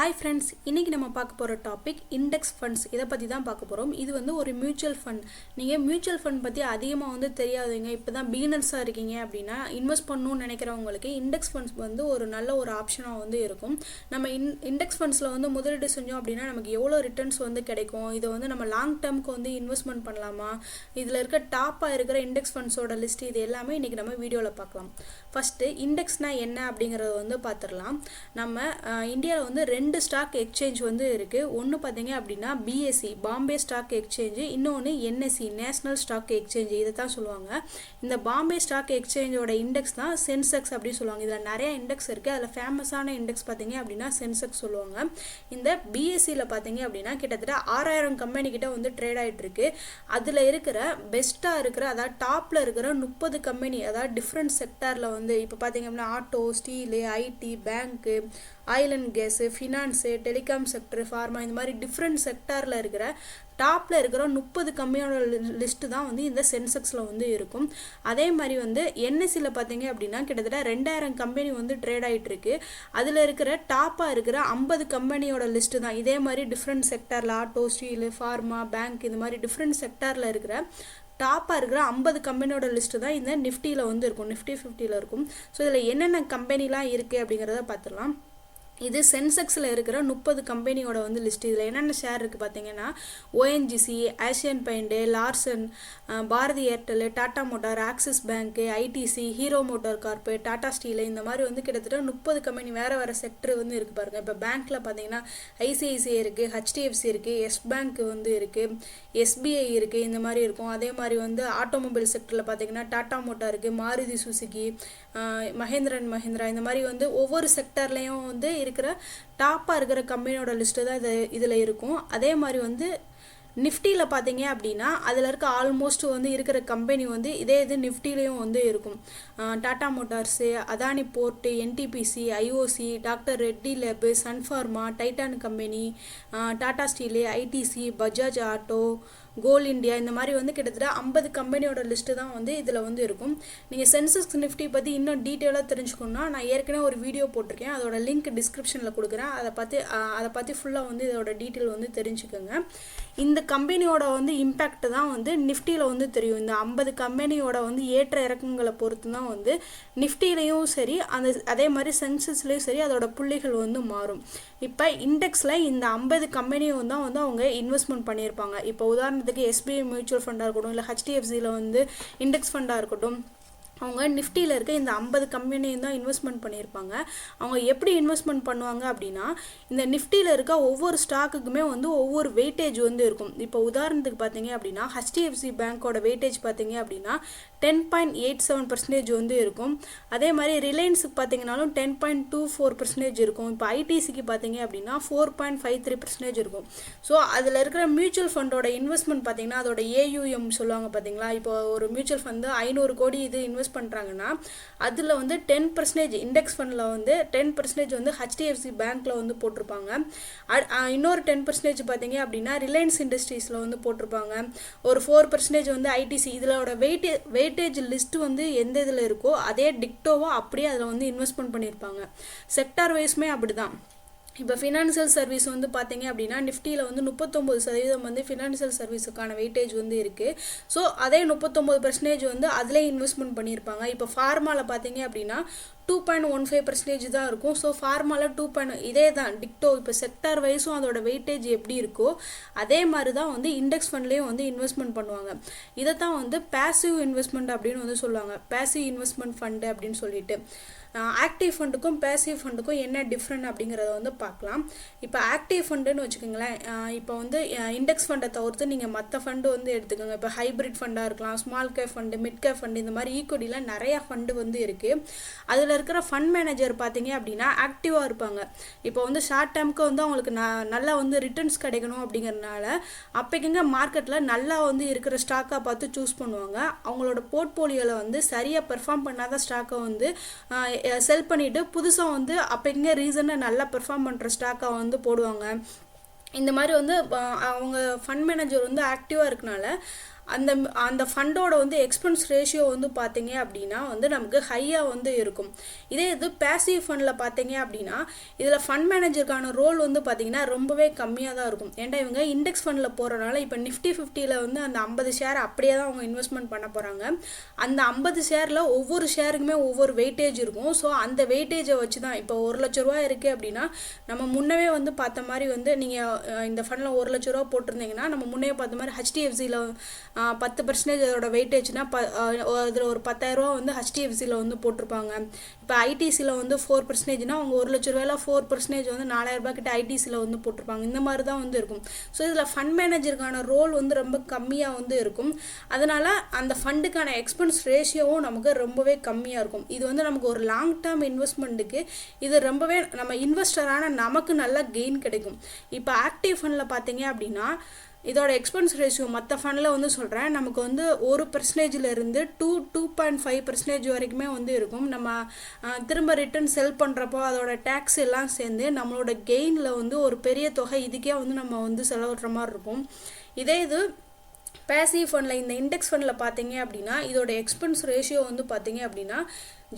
Hi friends, இன்றைக்கி நம்ம பார்க்க போகிற டாபிக் இண்டெக்ஸ் ஃபண்ட்ஸ். இதை பற்றி தான் பார்க்க போகிறோம். இது வந்து ஒரு மியூச்சுவல் ஃபண்ட். நீங்கள் மியூச்சுவல் ஃபண்ட் பற்றி அதிகமாக வந்து தெரியாதுங்க, இப்போ தான் பிகினர்ஸாக இருக்கீங்க அப்படின்னா இன்வெஸ்ட் பண்ணணும்னு நினைக்கிறவங்களுக்கு இண்டெக்ஸ் ஃபண்ட்ஸ் வந்து ஒரு நல்ல ஒரு ஆப்ஷனாக வந்து இருக்கும். நம்ம இண்டெக்ஸ் ஃபண்ட்ஸில் வந்து முதலீடு செஞ்சோம் அப்படின்னா நமக்கு எவ்வளோ ரிட்டர்ன்ஸ் வந்து கிடைக்கும், இதை வந்து நம்ம லாங் டேர்முக்கு வந்து இன்வெஸ்ட்மெண்ட் பண்ணலாமா, இதில் இருக்க டாப்பாக இருக்கிற இண்டெக்ஸ் ஃபண்ட்ஸோட லிஸ்ட் இது எல்லாமே இன்றைக்கி நம்ம வீடியோவில் பார்க்கலாம். ஃபஸ்ட்டு இண்டெக்ஸ்னால் என்ன அப்படிங்கிறத வந்து பார்த்துடலாம். நம்ம இந்தியாவில் வந்து ரெண்டு ஸ்டாக் எக்ஸ்சேஞ்ச் வந்து இருக்குது. ஒன்று பார்த்தீங்க அப்படின்னா பிஎஸ்சி பாம்பே ஸ்டாக் எக்ஸ்சேஞ்சு, இன்னொன்று என்எஸ்சி நேஷ்னல் ஸ்டாக் எக்ஸ்சேஞ்சு. இதை தான் சொல்லுவாங்க. இந்த பாம்பே ஸ்டாக் எக்ஸ்சேஞ்சோட இண்டெக்ஸ் தான் சென்செக்ஸ் அப்படின்னு சொல்லுவாங்க. இதில் நிறைய இண்டெக்ஸ் இருக்குது. அதில் ஃபேமஸான இண்டெக்ஸ் பார்த்தீங்க அப்படின்னா சென்செக்ஸ் சொல்லுவாங்க. இந்த பிஎஸ்சியில் பார்த்தீங்க அப்படின்னா கிட்டத்தட்ட 6000 கம்பெனி கிட்ட வந்து ட்ரேட் ஆகிட்டு இருக்கு. அதில் இருக்கிற பெஸ்ட்டாக இருக்கிற, அதாவது டாப்பில் இருக்கிற 30 கம்பெனி, அதாவது டிஃப்ரெண்ட் செக்டாரில் வந்து இப்போ பார்த்தீங்க அப்படின்னா auto, steel, IT, bank, oil and gas, finance, telecom sector, pharma, இந்த மாதிரி டிஃப்ரெண்ட் செக்டாரில் இருக்கிற டாப்பில் இருக்கிற 30 கம்பெனியோட லிஸ்ட்டு தான் வந்து இந்த சென்செக்ஸில் வந்து இருக்கும். அதே மாதிரி வந்து என்எஸ்சியில் பார்த்தீங்க அப்படின்னா கிட்டத்தட்ட 2000 கம்பெனி வந்து ட்ரேட் ஆகிட்டு இருக்கு. அதில் இருக்கிற டாப்பாக இருக்கிற 50 கம்பெனியோட லிஸ்ட்டு தான். இதே மாதிரி டிஃப்ரெண்ட் செக்டாரில் ஆட்டோ, ஸ்டீலு, ஃபார்மா, பேங்க், இந்த மாதிரி டிஃப்ரெண்ட் செக்டாரில் இருக்கிற டாப்பாக இருக்கிற 50 கம்பெனியோட லிஸ்ட்டு தான் இந்த நிஃப்டியில் வந்து இருக்கும், நிஃப்டி 50ல் இருக்கும். ஸோ இதில் என்னென்ன கம்பெனிலாம் இருக்குது அப்படிங்கிறத பார்த்துடலாம். இது சென்செக்ஸில் இருக்கிற 30 கம்பெனியோட வந்து லிஸ்ட். இதில் என்னென்ன ஷேர் இருக்குது பார்த்தீங்கன்னா ONGC, Asian Paint, Larsen, Bharti Airtel, Tata Motor, Axis Bank, ITC, Hero Motor Corp, Tata Steel, இந்த மாதிரி வந்து கிட்டத்தட்ட 30 கம்பெனி வேறு செக்டர் வந்து இருக்குது பாருங்கள். இப்போ பேங்க்கில் பார்த்தீங்கன்னா ஐசிஐசிஐ இருக்குது, ஹெச்டிஎஃப்சி இருக்குது, எஸ் பேங்க் வந்து இருக்குது, எஸ்பிஐ இருக்குது, இந்த மாதிரி இருக்கும். அதே மாதிரி வந்து ஆட்டோமொபைல் செக்டரில் பார்த்தீங்கன்னா டாடா மோட்டார் இருக்குது, மாருதி சுசுகி, மஹேந்திரா, இந்த மாதிரி வந்து ஒவ்வொரு செக்டர்லேயும் வந்து இருக்கிற டாப்பாக இருக்கிற கம்பெனியோட லிஸ்ட்டு தான் இதில் இருக்கும். அதே மாதிரி வந்து நிஃப்டியில் பார்த்தீங்க அப்படின்னா அதில் இருக்க ஆல்மோஸ்ட் வந்து இருக்கிற கம்பெனி வந்து இதே இது நிஃப்டிலையும் வந்து இருக்கும். Tata Motors, Adani Port, NTPC, IOC, Doctor Reddy Lab, Sun Pharma, Titan Company, Tata Steel, ITC, Bajaj Auto, Coal India, இந்த மாதிரி வந்து கிட்டத்தட்ட 50 கம்பெனியோட லிஸ்ட்டு தான் வந்து இதில் வந்து இருக்கும். நீங்கள் சென்செக்ஸ் நிஃப்டி பற்றி இன்னும் டீட்டெயிலாக தெரிஞ்சுக்கணுன்னா நான் ஏற்கனவே ஒரு வீடியோ போட்டிருக்கேன், அதோட லிங்க் டிஸ்கிரிப்ஷனில் கொடுக்குறேன். அதை பற்றி ஃபுல்லாக வந்து இதோட டீட்டெயில் வந்து தெரிஞ்சுக்கோங்க. இந்த கம்பெனியோட வந்து இம்பேக்ட் தான் வந்து நிஃப்டியில் வந்து தெரியும். இந்த 50 கம்பெனியோட வந்து ஏற்ற இறக்கங்களை பொறுத்து தான் வந்து நிஃப்டிலையும் சரி, அதே மாதிரி சென்செக்ஸ்லேயும் சரி அதோட புள்ளிகள் வந்து மாறும். இப்போ இண்டெக்ஸில் இந்த 50 கம்பெனியும் தான் வந்து அவங்க இன்வெஸ்ட்மெண்ட் பண்ணியிருப்பாங்க. இப்போ உதாரணத்துக்கு எஸ்பிஐ மியூச்சுவல் ஃபண்டாக இருக்கட்டும், இல்லை ஹெச்டிஎஃப்சியில் வந்து இண்டெக்ஸ் ஃபண்டாக இருக்கட்டும், அவங்க நிஃப்டியில் இருக்க இந்த 50 கம்பெனியும் தான் இன்வெஸ்ட்மெண்ட் பண்ணியிருப்பாங்க. அவங்க எப்படி இன்வெஸ்ட்மெண்ட் பண்ணுவாங்க அப்படின்னா இந்த நிஃப்டியில் இருக்க ஒவ்வொரு ஸ்டாக்குக்குமே வந்து ஒவ்வொரு வெயிட்டேஜ் வந்து இருக்கும். இப்போ உதாரணத்துக்கு பார்த்தீங்க அப்படின்னா ஹெச்டிஎஃப்சி பேங்க்கோட வெயிட்டேஜ் பார்த்தீங்க அப்படின்னா 10.87% வந்து இருக்கும். அதே மாதிரி ரிலையன்ஸுக்கு பார்த்தீங்கன்னாலும் 10.24% இருக்கும். இப்போ ஐடிசிக்கு பார்த்தீங்க அப்படின்னா 4.53% இருக்கும். ஸோ அதில் இருக்கிற மியூச்சுவல் ஃபண்டோட இன்வெஸ்ட்மெண்ட் பார்த்தீங்கன்னா அதோட ஏயுஎம் சொல்லுவாங்க பார்த்தீங்களா. இப்போ ஒரு மியூச்சுவல் ஃபண்டு 500 கோடி இது இன்வெஸ்ட் பண்ணுறாங்கன்னா அதில் வந்து 10% இண்டெக்ஸ் ஃபண்டில் வந்து 10% வந்து ஹெச்டிஎஃப்சி பேங்க்கில் வந்து போட்டிருப்பாங்க. இன்னொரு 10% பார்த்தீங்க அப்படின்னா ரிலையன்ஸ் இண்டஸ்ட்ரீஸில் வந்து போட்டிருப்பாங்க. ஒரு 4% வந்து ஐடிசி. இதோட வெயிட்டேஜ் லிஸ்ட் வந்து எந்த இதில் இருக்கோ அதே டிக்டோவோ அப்படியே அதில் வந்து இன்வெஸ்ட்மெண்ட் பண்ணியிருப்பாங்க. செக்டார் வைஸ்மே அப்படி தான். இப்போ ஃபினான்ஷியல் சர்வீஸ் வந்து பார்த்தீங்க அப்படின்னா நிஃப்டியில் வந்து 39% வந்து ஃபினான்ஷியல் சர்வீஸுக்கான வெயிட்டேஜ் வந்து இருக்குது. ஸோ அதே 39% வந்து அதிலே இன்வெஸ்ட்மெண்ட் பண்ணியிருப்பாங்க. இப்போ ஃபார்மாவில் பார்த்தீங்க அப்படின்னா 2.15% தான் இருக்கும். ஸோ ஃபார்மாவில் இதே தான் டிக்டோ. இப்போ செக்டார் வைஸும் அதோட வெயிட்டேஜ் எப்படி இருக்கோ அதே மாதிரி தான் வந்து இண்டெக்ஸ் ஃபண்ட்லேயும் வந்து இன்வெஸ்ட்மெண்ட் பண்ணுவாங்க. இதை தான் வந்து பேசிவ் இன்வெஸ்ட்மெண்ட் அப்படின்னு வந்து சொல்லுவாங்க, பேசிவ் இன்வெஸ்ட்மெண்ட் ஃபண்டு அப்படின்னு சொல்லிட்டு. ஆக்டிவ் ஃபண்டுக்கும் பேசிவ் ஃபண்டுக்கும் என்ன டிஃப்ரெண்ட் அப்படிங்கிறத வந்து பார்க்கலாம். இப்போ ஆக்டிவ் ஃபண்டுன்னு வச்சுக்கோங்களேன். இப்போ வந்து இண்டெக்ஸ் ஃபண்டை தவிர்த்து நீங்கள் மற்ற ஃபண்டு வந்து எடுத்துக்கோங்க. இப்போ ஹைப்ரிட் ஃபண்டாக இருக்கலாம், small cap fund, mid cap fund, இந்த மாதிரி ஈக்குவடியில் நிறையா ஃபண்டு வந்து இருக்குது. அதில் இருக்கிற ஃபண்ட் மேனேஜர் பார்த்தீங்க அப்படின்னா ஆக்டிவாக இருப்பாங்க. இப்போ வந்து ஷார்ட் டேர்முக்கு வந்து அவங்களுக்கு நல்லா வந்து ரிட்டர்ன்ஸ் கிடைக்கணும் அப்படிங்கிறதுனால அப்போக்கிங்க மார்க்கெட்டில் நல்லா வந்து இருக்கிற ஸ்டாக்காக பார்த்து சூஸ் பண்ணுவாங்க. அவங்களோட போர்ட்போலியோவில் வந்து சரியாக பெர்ஃபார்ம் பண்ணாத ஸ்டாக்கை வந்து செல் பண்ணிவிட்டு புதுசாக வந்து அப்போங்க ரீசனாக நல்லா பெர்ஃபார்ம் பண்ணுற ஸ்டாக்காக வந்து போடுவாங்க. இந்த மாதிரி வந்து அவங்க ஃபண்ட் மேனேஜர் வந்து ஆக்டிவாக இருக்கனால அந்த அந்த ஃபண்டோட வந்து எக்ஸ்பென்ஸ் ரேஷியோ வந்து பார்த்தீங்க அப்படின்னா வந்து நமக்கு ஹையாக வந்து இருக்கும். இதே இது பேசிவ் ஃபண்டில் பார்த்தீங்க அப்படின்னா இதில் ஃபண்ட் மேனேஜருக்கான ரோல் வந்து பார்த்தீங்கன்னா ரொம்பவே கம்மியாக தான் இருக்கும். ஏன்டா இவங்க இண்டெக்ஸ் ஃபண்டில் போகிறனால இப்போ நிஃப்டி 50ல் வந்து அந்த 50 ஷேர் அப்படியே தான் அவங்க இன்வெஸ்ட்மெண்ட் பண்ண போகிறாங்க. அந்த 50 ஷேரில் ஒவ்வொரு ஷேருக்குமே ஒவ்வொரு வெயிட்டேஜ் இருக்கும். ஸோ அந்த வெயிட்டேஜை வச்சு தான் இப்போ 1 லட்ச ரூபா இருக்குது அப்படின்னா நம்ம முன்னவே வந்து பார்த்த மாதிரி வந்து நீங்கள் இந்த ஃபண்டில் 1 லட்ச ரூபா போட்டிருந்தீங்கன்னா நம்ம முன்னே பார்த்த மாதிரி HDFCயில் 10% அதோட வெயிட்டேஜ்னா அதில் ஒரு 10,000 ரூபா வந்து HDFCயில் வந்து போட்டிருப்பாங்க. இப்போ ஐடிசியில் வந்து 4%னா அவங்க 1 லட்ச ரூபாயில் 4% வந்து 4,000 ரூபாய் கிட்ட ஐடிசியில் வந்து போட்டிருப்பாங்க. இந்த மாதிரி தான் வந்து இருக்கும். ஸோ இதில் ஃபண்ட் மேனேஜருக்கான ரோல் வந்து ரொம்ப கம்மியாக வந்து இருக்கும். அதனால அந்த ஃபண்டுக்கான எக்ஸ்பென்ஸ் ரேஷியோவும் நமக்கு ரொம்பவே கம்மியாக இருக்கும். இது வந்து நமக்கு ஒரு லாங் டேர்ம் இன்வெஸ்ட்மெண்ட்டுக்கு இது ரொம்பவே நம்ம இன்வெஸ்டரான நமக்கு நல்ல கெயின் கிடைக்கும். இப்போ ஆக்டிவ் ஃபண்டில் பார்த்தீங்க அப்படின்னா இதோட எக்ஸ்பென்ஸ் ரேஷியோ மற்ற ஃபண்டில் வந்து சொல்கிறேன் நமக்கு வந்து 1%லேருந்து 2.5% வரைக்குமே வந்து இருக்கும். நம்ம திரும்ப ரிட்டர்ன் செல் பண்ணுறப்போ அதோட டேக்ஸ் எல்லாம் சேர்ந்து நம்மளோட கெயினில் வந்து ஒரு பெரிய தொகை இதுக்கே வந்து நம்ம வந்து செலவிடுற மாதிரி இருக்கும். இதே இது பேசிவ் ஃபண்டில் இந்த இண்டெக்ஸ் ஃபண்டில் பார்த்தீங்க அப்படின்னா இதோட எக்ஸ்பென்ஸ் ரேஷியோ வந்து பார்த்தீங்க அப்படின்னா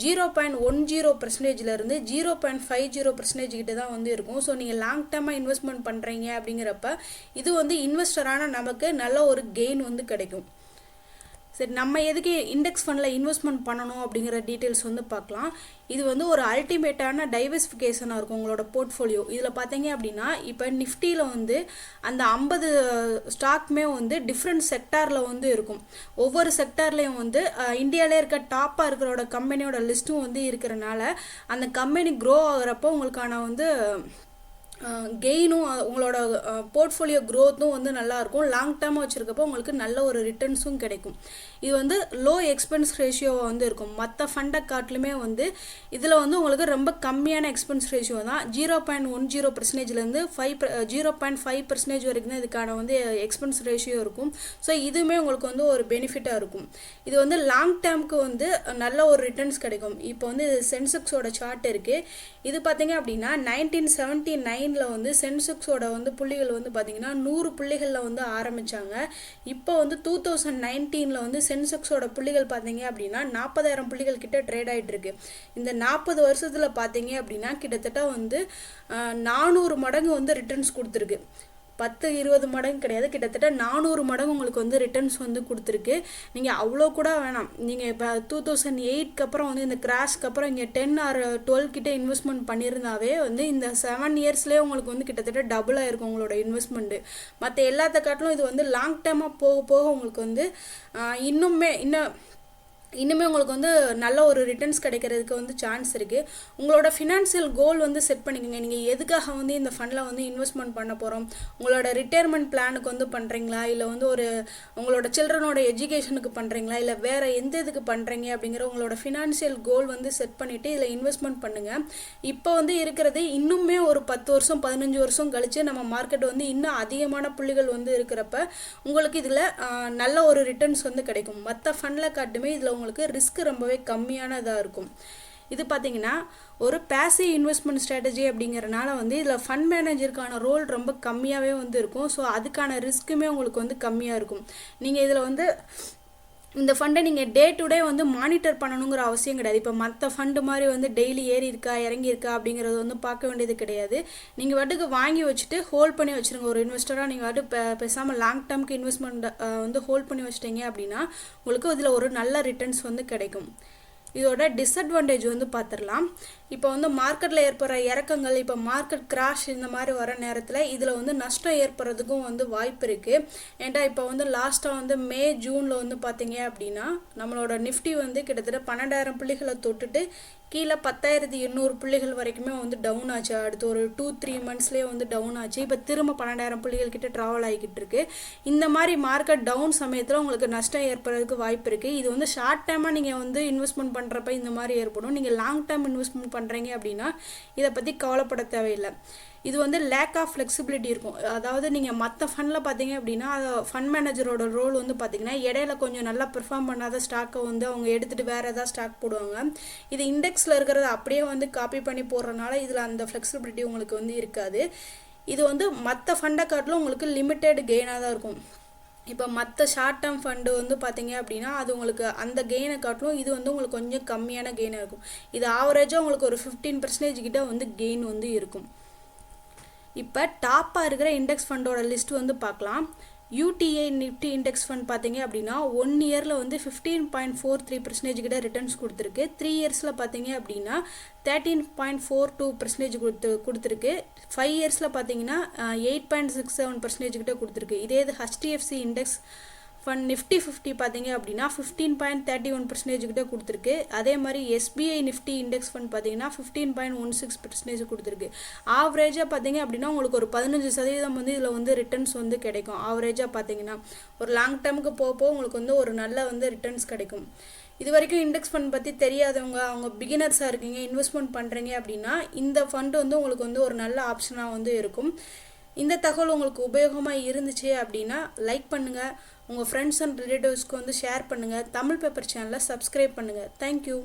0.10%லேருந்து 0.50% கிட்ட தான் வந்து இருக்கும். ஸோ நீங்கள் லாங் டேர்மாக இன்வெஸ்ட்மெண்ட் பண்ணுறீங்க அப்படிங்கிறப்ப இது வந்து இன்வெஸ்டரான நமக்கு நல்ல ஒரு கெயின் வந்து கிடைக்கும். சரி, நம்ம எதுக்கு இண்டெக்ஸ் ஃபண்டில் இன்வெஸ்ட்மெண்ட் பண்ணணும் அப்படிங்கிற டீட்டெயில்ஸ் வந்து பார்க்கலாம். இது வந்து ஒரு அல்டிமேட்டான டைவர்சிஃபிகேஷனாக இருக்கும் உங்களோட போர்ட்ஃபோலியோ. இதில் பார்த்தீங்க அப்படின்னா இப்போ நிஃப்டியில் வந்து அந்த 50 ஸ்டாக்குமே வந்து டிஃப்ரெண்ட் செக்டாரில் வந்து இருக்கும். ஒவ்வொரு செக்டார்லேயும் வந்து இந்தியாவிலே இருக்க டாப்பாக இருக்கிறோட கம்பெனியோட லிஸ்ட்டும் வந்து இருக்கிறனால அந்த கம்பெனி க்ரோ ஆகிறப்போ உங்களுக்கான வந்து கெயினும் உங்களோட போர்ட்ஃபோலியோ க்ரோத்தும் வந்து நல்லாயிருக்கும். லாங் டேர்மாக வச்சுருக்கப்போ உங்களுக்கு நல்ல ஒரு ரிட்டர்ன்ஸும் கிடைக்கும். இது வந்து லோ எக்ஸ்பென்ஸ் ரேஷியோவாக வந்து இருக்கும். மற்ற ஃபண்டை காட்டிலுமே வந்து இதில் வந்து உங்களுக்கு ரொம்ப கம்மியான எக்ஸ்பென்ஸ் ரேஷியோ தான். 0.10%லேருந்து 0.5% வரைக்கும் தான் இதுக்கான வந்து எக்ஸ்பென்ஸ் ரேஷியோ இருக்கும். ஸோ இதுவுமே உங்களுக்கு வந்து ஒரு பெனிஃபிட்டாக இருக்கும். இது வந்து லாங் டேர்முக்கு வந்து நல்ல ஒரு ரிட்டர்ன்ஸ் கிடைக்கும். இப்போ வந்து சென்செக்ஸோட சார்ட் இருக்குது. இது பார்த்தீங்க அப்படின்னா 1979 வந்து சென்செக்ஸோட வந்து புள்ளிகள் வந்து பார்த்தீங்கன்னா 100 புள்ளிகளில் வந்து ஆரம்பித்தாங்க. இப்போ வந்து 2019 வந்து சென்செக்ஸோட புள்ளிகள் பார்த்தீங்க அப்படின்னா 40,000 புள்ளிகள் கிட்ட ட்ரேட் ஆகிட்டு இருக்கு. இந்த 40 வருஷத்தில் பார்த்தீங்க அப்படின்னா கிட்டத்தட்ட வந்து 400 மடங்கு வந்து ரிட்டர்ன்ஸ் கொடுத்துருக்கு. 10-20 மடங்கு கிடையாது, கிட்டத்தட்ட 400 மடங்கு உங்களுக்கு வந்து ரிட்டர்ன்ஸ் வந்து கொடுத்துருக்கு. நீங்கள் அவ்வளோ கூட வேணாம், நீங்கள் இப்போ 2008க்கு அப்புறம் வந்து இந்த கிராஷ்க்கு அப்புறம் இங்கே 10 or 12 கிட்ட இன்வெஸ்ட்மெண்ட் பண்ணியிருந்தாவே வந்து இந்த 7 இயர்ஸ்லேயே உங்களுக்கு வந்து கிட்டத்தட்ட டபுளாக இருக்கும் உங்களோட இன்வெஸ்ட்மெண்ட்டு. மற்ற எல்லாத்த காட்டிலும் இது வந்து லாங் டேர்மாக போக போக உங்களுக்கு வந்து இன்னுமே உங்களுக்கு வந்து நல்ல ஒரு ரிட்டர்ன்ஸ் கிடைக்கிறதுக்கு வந்து சான்ஸ் இருக்குது. உங்களோட ஃபினான்ஷியல் கோல் வந்து செட் பண்ணிக்கோங்க. நீங்கள் எதுக்காக வந்து இந்த ஃபண்டில் வந்து இன்வெஸ்ட்மெண்ட் பண்ண போகிறோம், உங்களோட ரிட்டையர்மெண்ட் பிளானுக்கு வந்து பண்ணுறீங்களா, இல்லை வந்து ஒரு உங்களோட சில்ட்ரனோட எஜுகேஷனுக்கு பண்ணுறீங்களா, இல்லை வேறு எந்த இதுக்கு பண்ணுறீங்க அப்படிங்கிற உங்களோட ஃபினான்ஷியல் கோல் வந்து செட் பண்ணிவிட்டு இதில் இன்வெஸ்ட்மெண்ட் பண்ணுங்கள். இப்போ வந்து இருக்கிறது இன்னுமே ஒரு 10 வருஷம் 15 வருஷம் கழித்து நம்ம மார்க்கெட் வந்து இன்னும் அதிகமான புள்ளிகள் வந்து இருக்கிறப்ப உங்களுக்கு இதில் நல்ல ஒரு ரிட்டர்ன்ஸ் வந்து கிடைக்கும். மற்ற ஃபண்டில் காட்டுமே இதில் உங்களுக்கு ரிஸ்க் ரொம்பவே கம்மியானதாக இருக்கும். இது பார்த்தீங்கன்னா ஒரு பேசிவ் இன்வெஸ்ட்மெண்ட் ஸ்ட்ராட்டஜி அப்படிங்கிறனால வந்து இதில் ஃபண்ட் மேனேஜருக்கான ரோல் ரொம்ப கம்மியாகவே வந்து இருக்கும். ஸோ அதுக்கான ரிஸ்க்குமே உங்களுக்கு வந்து கம்மியாக இருக்கும். நீங்கள் இதில் வந்து இந்த ஃபண்டை நீங்கள் டே டு டே வந்து மானிட்டர் பண்ணணுங்கிற அவசியம் கிடையாது. இப்போ மற்ற ஃபண்டு மாதிரி வந்து டெய்லி ஏறி இருக்கா இறங்கி இருக்கா அப்படிங்கிறது வந்து பார்க்க வேண்டியது கிடையாது. நீங்கள் வாட்டுக்கு வாங்கி வச்சுட்டு ஹோல்ட் பண்ணி வச்சுருங்க. ஒரு இன்வெஸ்டராக நீங்கள் வாட்டு பேசாமல் லாங் டேர்முக்கு இன்வெஸ்ட்மெண்ட் வந்து ஹோல்ட் பண்ணி வச்சுட்டீங்க அப்படின்னா உங்களுக்கு இதில் ஒரு நல்ல ரிட்டர்ன்ஸ் வந்து கிடைக்கும். இதோட டிஸ்அட்வான்டேஜ் வந்து பார்த்துடலாம். இப்போ வந்து மார்க்கெட்டில் ஏற்படுற இறக்கங்கள், இப்போ மார்க்கெட் கிராஷ் இந்த மாதிரி வர நேரத்தில் இதில் வந்து நஷ்டம் ஏற்படுறதுக்கும் வந்து வாய்ப்பு இருக்குது. ஏன்டா இப்போ வந்து லாஸ்ட்டாக வந்து மே ஜூனில் வந்து பார்த்தீங்க அப்படின்னா நம்மளோட நிஃப்டி வந்து கிட்டத்தட்ட 12,000 புள்ளிகளை தொட்டுட்டு கீழே 10,800 புள்ளிகள் வரைக்குமே வந்து டவுன் ஆச்சு. அடுத்து ஒரு 2-3 மந்த்ஸ்லேயே வந்து டவுன் ஆச்சு. இப்போ திரும்ப 12,000 புள்ளிகள் கிட்ட ட்ராவல் ஆகிக்கிட்டு இருக்கு. இந்த மாதிரி மார்க்கெட் டவுன் சமயத்தில் உங்களுக்கு நஷ்டம் ஏற்படுறதுக்கு வாய்ப்பு இருக்குது. இது வந்து ஷார்ட் டேர்மாக நீங்கள் வந்து இன்வெஸ்ட்மெண்ட் பண்ணுறப்ப இந்த மாதிரி ஏற்படும். நீங்கள் லாங் டேர்ம் இன்வெஸ்ட்மெண்ட் பண்ணுறீங்க அப்படின்னா இதை பற்றி கவலைப்பட தேவையில்லை. இது வந்து லேக் ஆஃப் ஃப்ளெக்சிபிலிட்டி இருக்கும். அதாவது நீங்கள் மற்ற ஃபண்டில் பார்த்தீங்க அப்படின்னா ஃபண்ட் மேனேஜரோட ரோல் வந்து பார்த்தீங்கன்னா இடையில கொஞ்சம் நல்லா பெர்ஃபார்ம் பண்ணாத ஸ்டாக்கை வந்து அவங்க எடுத்துகிட்டு வேறு ஏதாவது ஸ்டாக் போடுவாங்க. இது இண்டெக்ஸில் இருக்கிறத அப்படியே வந்து காப்பி பண்ணி போடுறதுனால இதில் அந்த ஃப்ளெக்சிபிலிட்டி உங்களுக்கு வந்து இருக்காது. இது வந்து மற்ற ஃபண்டை காட்டிலும் உங்களுக்கு லிமிட்டெட் கெயினாக தான் இருக்கும். இப்போ மற்ற ஷார்ட் டேர்ம் ஃபண்டு வந்து பார்த்தீங்க அப்படின்னா அது உங்களுக்கு அந்த கெயினை காட்டிலும் இது வந்து உங்களுக்கு கொஞ்சம் கம்மியான கெயினாக இருக்கும். இது ஆவரேஜாக உங்களுக்கு ஒரு 15% கிட்ட வந்து கெயின் வந்து இருக்கும். இப்போ டாப்பாக இருக்கிற இண்டெக்ஸ் ஃபண்டோட லிஸ்ட் வந்து பார்க்கலாம். யூடிஐ நிஃப்டி இண்டெக்ஸ் ஃபண்ட் பார்த்தீங்க அப்படின்னா 1 இயரில் வந்து 15.43% கிட்ட ரிட்டர்ன்ஸ் கொடுத்துருக்கு. 3 இயர்ஸில் பார்த்தீங்க அப்படின்னா 13.42% கொடுத்துருக்கு. 5 இயர்ஸில் பார்த்தீங்கன்னா 8.67% கிட்ட கொடுத்துருக்கு. இதே இது ஹெச்டிஎஃப்சி இண்டெக்ஸ் ஃபண்ட் நிஃப்டி 50 பார்த்தீங்க அப்படின்னா 15.31% கிட்ட கொடுத்துருக்கு. அதே மாதிரி எஸ்பிஐ நிஃப்டி இண்டெக்ஸ் ஃபண்ட் பார்த்தீங்கன்னா 15.16% கொடுத்துருக்கு. ஆவரேஜாக பார்த்தீங்க அப்படின்னா உங்களுக்கு ஒரு 15% வந்து இதில் வந்து ரிட்டர்ன்ஸ் வந்து கிடைக்கும். ஆவரேஜாக பார்த்தீங்கன்னா ஒரு லாங் டேர்முக்கு போக உங்களுக்கு வந்து ஒரு நல்ல வந்து ரிட்டர்ன்ஸ் கிடைக்கும். இது வரைக்கும் இண்டெக்ஸ் ஃபண்ட் பற்றி தெரியாதவங்க, அவங்க பிகினர்ஸாக இருக்கீங்க, இன்வெஸ்ட்மெண்ட் பண்ணுறீங்க அப்படின்னா இந்த ஃபண்டு வந்து உங்களுக்கு வந்து ஒரு நல்ல ஆப்ஷனாக வந்து இருக்கும். இந்த தகவல் உங்களுக்கு உபயோகமாக இருந்துச்சு அப்படின்னா லைக் பண்ணுங்கள், உங்கள் ஃப்ரெண்ட்ஸ் அண்ட் ரிலேட்டிவ்ஸ்க்கு வந்து ஷேர் பண்ணுங்கள். தமிழ் பேப்பர் சேனலை சப்ஸ்கிரைப் பண்ணுங்கள். தேங்க்யூ.